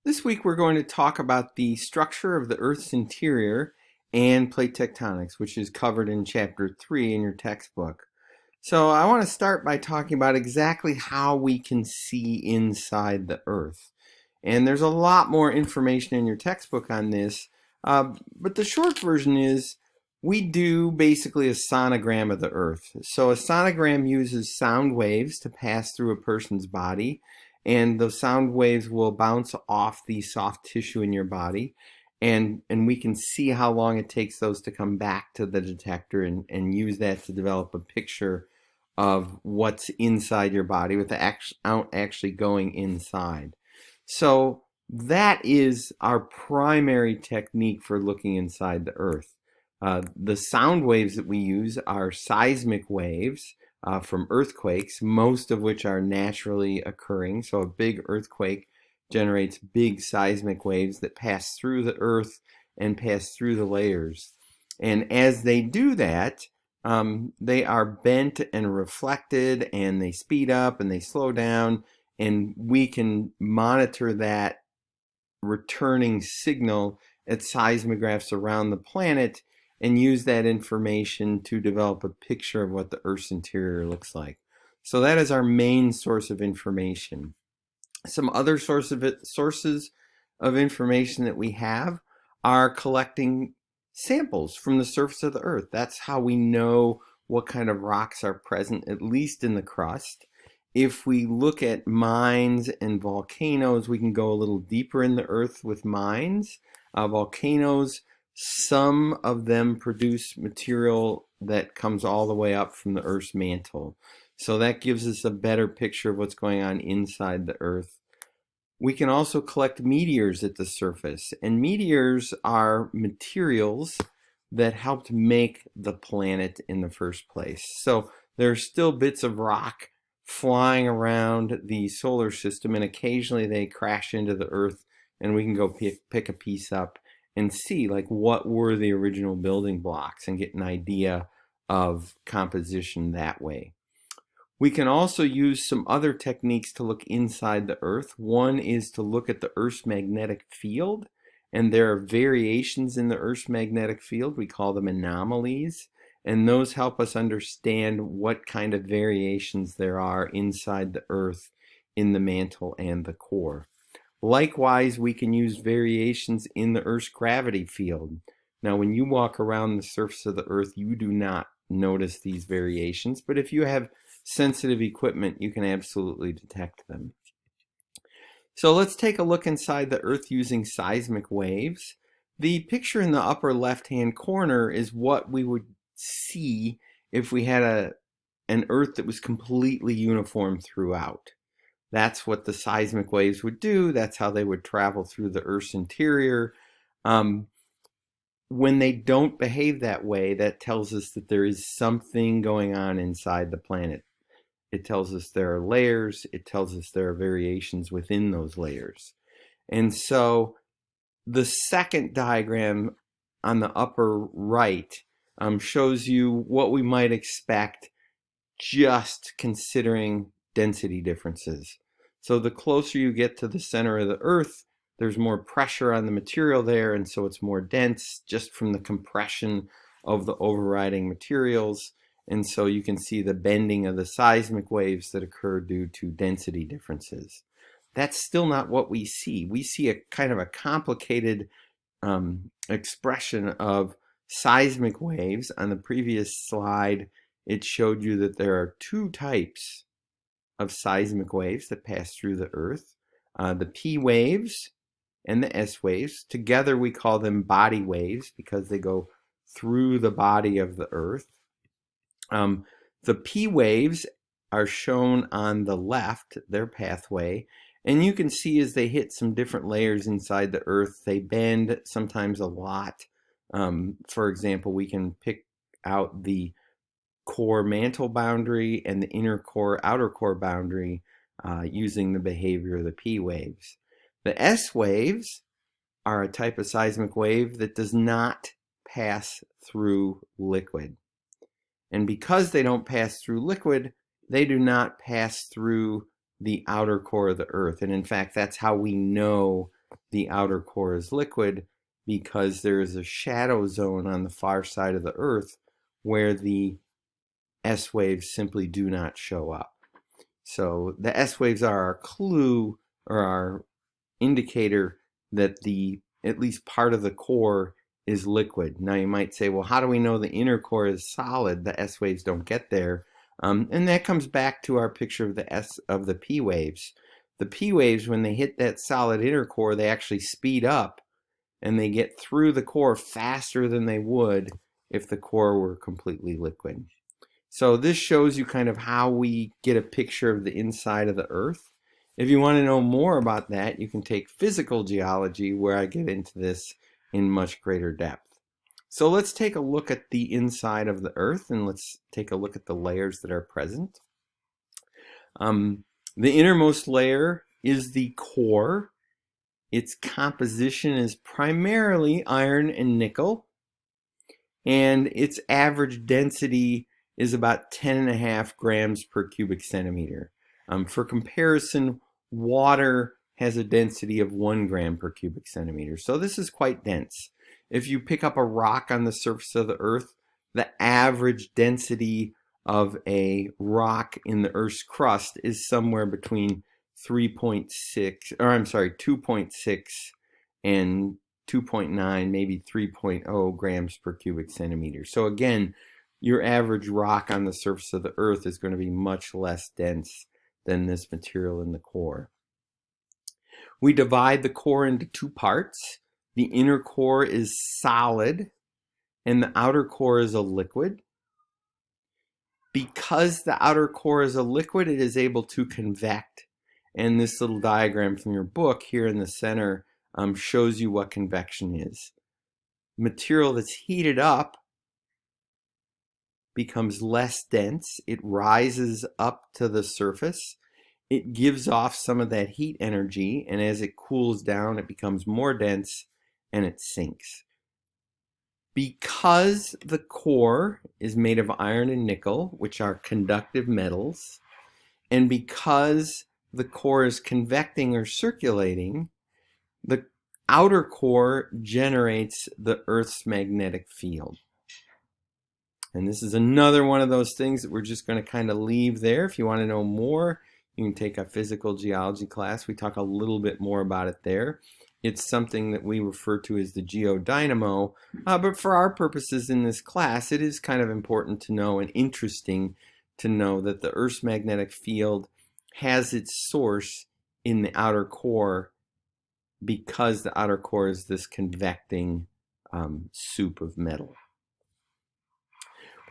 This week we're going to talk about the structure of the Earth's interior and plate tectonics, which is covered in Chapter 3 in your textbook. So I want to start by talking about exactly how we can see inside the Earth. And there's a lot more information in your textbook on this, but the short version is we do basically a sonogram of the Earth. So a sonogram uses sound waves to pass through a person's body, and those sound waves will bounce off the soft tissue in your body, and we can see how long it takes those to come back to the detector and use that to develop a picture of what's inside your body without actually going inside. So that is our primary technique for looking inside the Earth. The sound waves that we use are seismic waves from earthquakes, most of which are naturally occurring. So a big earthquake generates big seismic waves that pass through the Earth and pass through the layers. And as they do that, they are bent and reflected, and they speed up and they slow down, and we can monitor that returning signal at seismographs around the planet and use that information to develop a picture of what the Earth's interior looks like. So that is our main source of information. Some other sources of information that we have are collecting samples from the surface of the Earth. That's how we know what kind of rocks are present, at least in the crust. If we look at mines and volcanoes, we can go a little deeper in the Earth with mines. Volcanoes, some of them produce material that comes all the way up from the Earth's mantle. So that gives us a better picture of what's going on inside the Earth. We can also collect meteors at the surface, and meteors are materials that helped make the planet in the first place. So there are still bits of rock flying around the solar system, and occasionally they crash into the Earth, and we can go pick a piece up and see like what were the original building blocks and get an idea of composition that way. We can also use some other techniques to look inside the Earth. One is to look at the Earth's magnetic field, and there are variations in the Earth's magnetic field. We call them anomalies, and those help us understand what kind of variations there are inside the Earth in the mantle and the core. Likewise, we can use variations in the Earth's gravity field. Now, when you walk around the surface of the Earth, you do not notice these variations, but if you have sensitive equipment, you can absolutely detect them. So let's take a look inside the Earth using seismic waves. The picture in the upper left-hand corner is what we would see if we had an Earth that was completely uniform throughout. That's what the seismic waves would do. That's how they would travel through the Earth's interior. When they don't behave that way, that tells us that there is something going on inside the planet. It tells us there are layers. It tells us there are variations within those layers. And so the second diagram on the upper right shows you what we might expect just considering density differences. So the closer you get to the center of the Earth, there's more pressure on the material there, and so it's more dense just from the compression of the overriding materials. And so you can see the bending of the seismic waves that occur due to density differences. That's still not what we see. We see a kind of a complicated expression of seismic waves. On the previous slide, it showed you that there are two types of seismic waves that pass through the Earth. The P waves and the S waves. Together we call them body waves because they go through the body of the Earth. The P waves are shown on the left, their pathway, and you can see as they hit some different layers inside the Earth, they bend sometimes a lot. For example, we can pick out the core mantle boundary and the inner core, outer core boundary using the behavior of the P waves. The S waves are a type of seismic wave that does not pass through liquid. And because they don't pass through liquid, they do not pass through the outer core of the Earth. And in fact, that's how we know the outer core is liquid, because there is a shadow zone on the far side of the Earth where the S waves simply do not show up. So the S waves are our clue, or our indicator, that at least part of the core is liquid. Now you might say, well, how do we know the inner core is solid? The S waves don't get there. And that comes back to our picture of the P waves. The P waves, when they hit that solid inner core, they actually speed up and they get through the core faster than they would if the core were completely liquid. So this shows you kind of how we get a picture of the inside of the Earth. If you want to know more about that, you can take physical geology, where I get into this in much greater depth. So let's take a look at the inside of the Earth, and let's take a look at the layers that are present. The innermost layer is the core. Its composition is primarily iron and nickel, and its average density is about 10.5 grams per cubic centimeter. For comparison, water has a density of 1 gram per cubic centimeter. So this is quite dense. If you pick up a rock on the surface of the Earth, the average density of a rock in the Earth's crust is somewhere between 2.6 and 2.9, maybe 3.0 grams per cubic centimeter. So again, your average rock on the surface of the Earth is going to be much less dense than this material in the core. We divide the core into two parts. The inner core is solid and the outer core is a liquid. Because the outer core is a liquid, it is able to convect. And this little diagram from your book here in the center shows you what convection is. Material that's heated up becomes less dense. It rises up to the surface. It gives off some of that heat energy, and as it cools down, it becomes more dense and it sinks. Because the core is made of iron and nickel, which are conductive metals, and because the core is convecting or circulating, the outer core generates the Earth's magnetic field. And this is another one of those things that we're just going to kind of leave there. If you want to know more, you can take a physical geology class. We talk a little bit more about it there. It's something that we refer to as the geodynamo, but for our purposes in this class, it is kind of important to know and interesting to know that the Earth's magnetic field has its source in the outer core, because the outer core is this convecting soup of metal.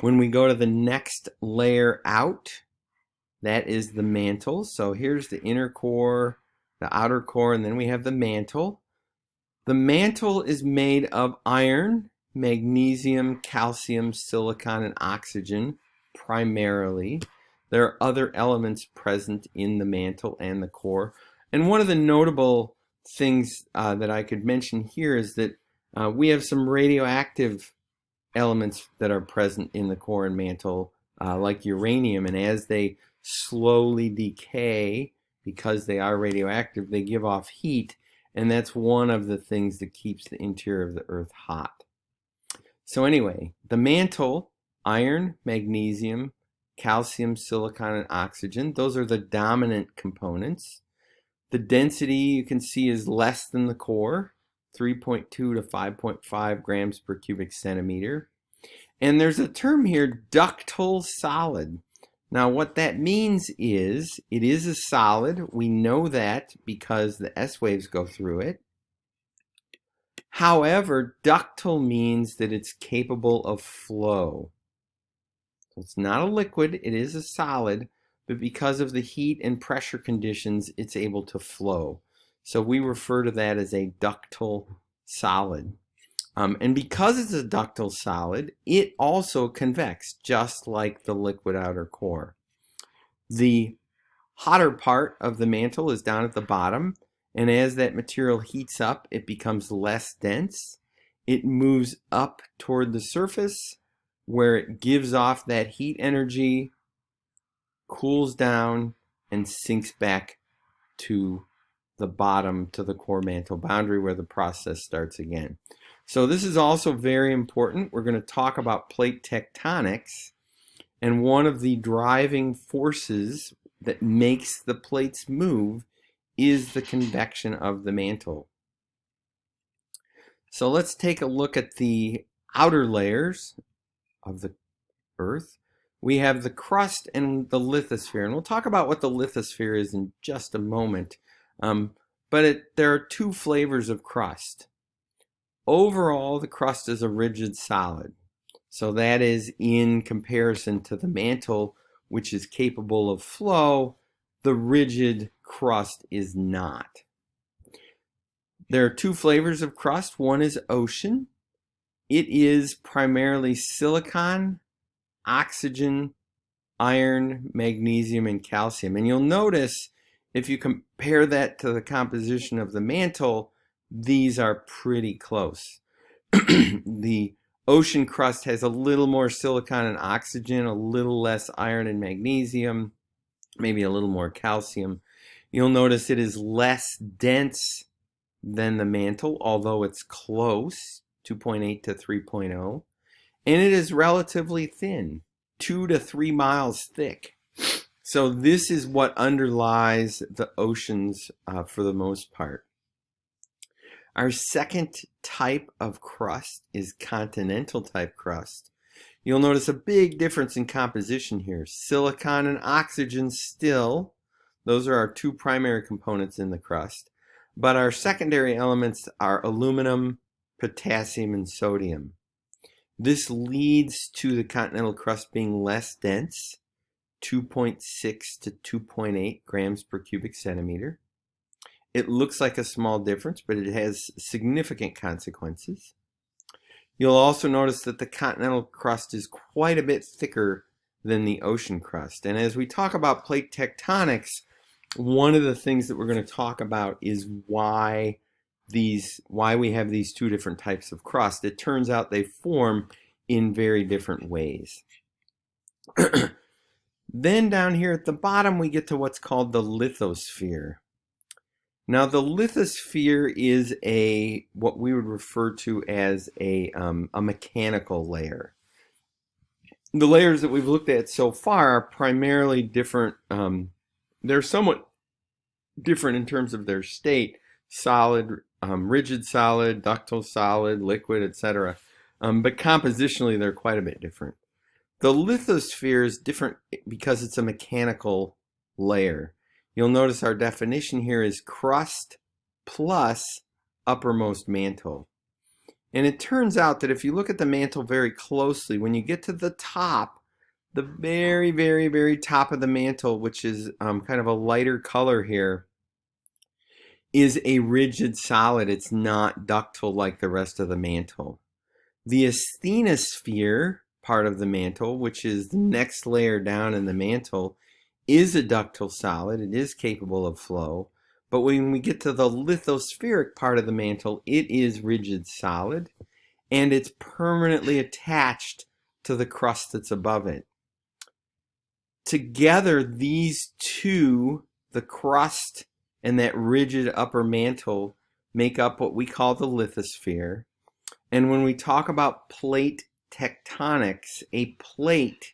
When we go to the next layer out, that is the mantle. So here's the inner core, the outer core, and then we have the mantle. The mantle is made of iron, magnesium, calcium, silicon, and oxygen primarily. There are other elements present in the mantle and the core. And one of the notable things that I could mention here is that we have some radioactive elements that are present in the core and mantle, like uranium, and as they slowly decay, because they are radioactive, they give off heat, and that's one of the things that keeps the interior of the Earth hot. So anyway, the mantle, iron, magnesium, calcium, silicon, and oxygen, those are the dominant components. The density, you can see, is less than the core, 3.2 to 5.5 grams per cubic centimeter. And there's a term here, ductile solid. Now what that means is it is a solid. We know that because the S waves go through it. However, ductile means that it's capable of flow. So it's not a liquid, it is a solid, but because of the heat and pressure conditions, it's able to flow. So we refer to that as a ductile solid. And because it's a ductile solid, it also convects, just like the liquid outer core. The hotter part of the mantle is down at the bottom, and as that material heats up, it becomes less dense. It moves up toward the surface, where it gives off that heat energy, cools down, and sinks back to the bottom to the core mantle boundary where the process starts again. So this is also very important. We're going to talk about plate tectonics, and one of the driving forces that makes the plates move is the convection of the mantle. So let's take a look at the outer layers of the Earth. We have the crust and the lithosphere, and we'll talk about what the lithosphere is in just a moment. There are two flavors of crust. Overall, the crust is a rigid solid. So that is in comparison to the mantle, which is capable of flow. The rigid crust is not. There are two flavors of crust. One is ocean. It is primarily silicon, oxygen, iron, magnesium, and calcium. And you'll notice if you compare that to the composition of the mantle, these are pretty close. The ocean crust has a little more silicon and oxygen, a little less iron and magnesium, maybe a little more calcium. You'll notice it is less dense than the mantle, although it's close, 2.8 to 3.0. And it is relatively thin, 2 to 3 miles thick. So this is what underlies the oceans for the most part. Our second type of crust is continental type crust. You'll notice a big difference in composition here. Silicon and oxygen still, those are our two primary components in the crust. But our secondary elements are aluminum, potassium, and sodium. This leads to the continental crust being less dense, 2.6 to 2.8 grams per cubic centimeter. It looks like a small difference, but it has significant consequences. You'll also notice that the continental crust is quite a bit thicker than the ocean crust. And as we talk about plate tectonics, one of the things that we're going to talk about is why we have these two different types of crust. It turns out they form in very different ways. Then down here at the bottom, we get to what's called the lithosphere. Now, the lithosphere is what we would refer to as a mechanical layer. The layers that we've looked at so far are primarily different. They're somewhat different in terms of their state: solid, rigid solid, ductile solid, liquid, etc. But compositionally, they're quite a bit different. The lithosphere is different because it's a mechanical layer. You'll notice our definition here is crust plus uppermost mantle. And it turns out that if you look at the mantle very closely, when you get to the top, the very, very, very top of the mantle, which is kind of a lighter color here, is a rigid solid. It's not ductile like the rest of the mantle. The asthenosphere part of the mantle, which is the next layer down in the mantle, is a ductile solid. It is capable of flow. But when we get to the lithospheric part of the mantle, it is rigid solid, and it's permanently attached to the crust that's above it. Together, these two, the crust and that rigid upper mantle, make up what we call the lithosphere. And when we talk about plate tectonics, a plate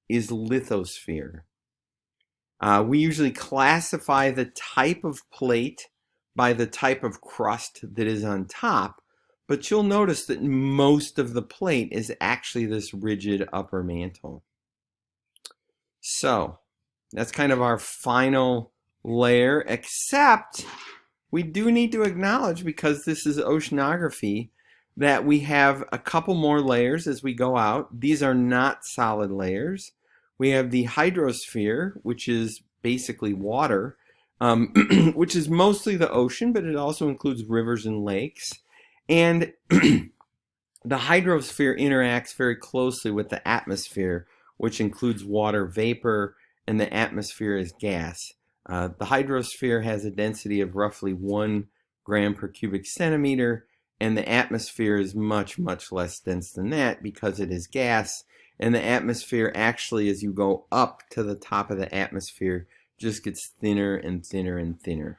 is lithosphere. We usually classify the type of plate by the type of crust that is on top, but you'll notice that most of the plate is actually this rigid upper mantle. So that's kind of our final layer, except we do need to acknowledge, because this is oceanography, that we have a couple more layers as we go out. These are not solid layers. We have the hydrosphere, which is basically water, which is mostly the ocean, but it also includes rivers and lakes. And the hydrosphere interacts very closely with the atmosphere, which includes water vapor, and the atmosphere is gas. The hydrosphere has a density of roughly 1 gram per cubic centimeter, and the atmosphere is much, much less dense than that because it is gas. And the atmosphere actually, as you go up to the top of the atmosphere, just gets thinner and thinner and thinner.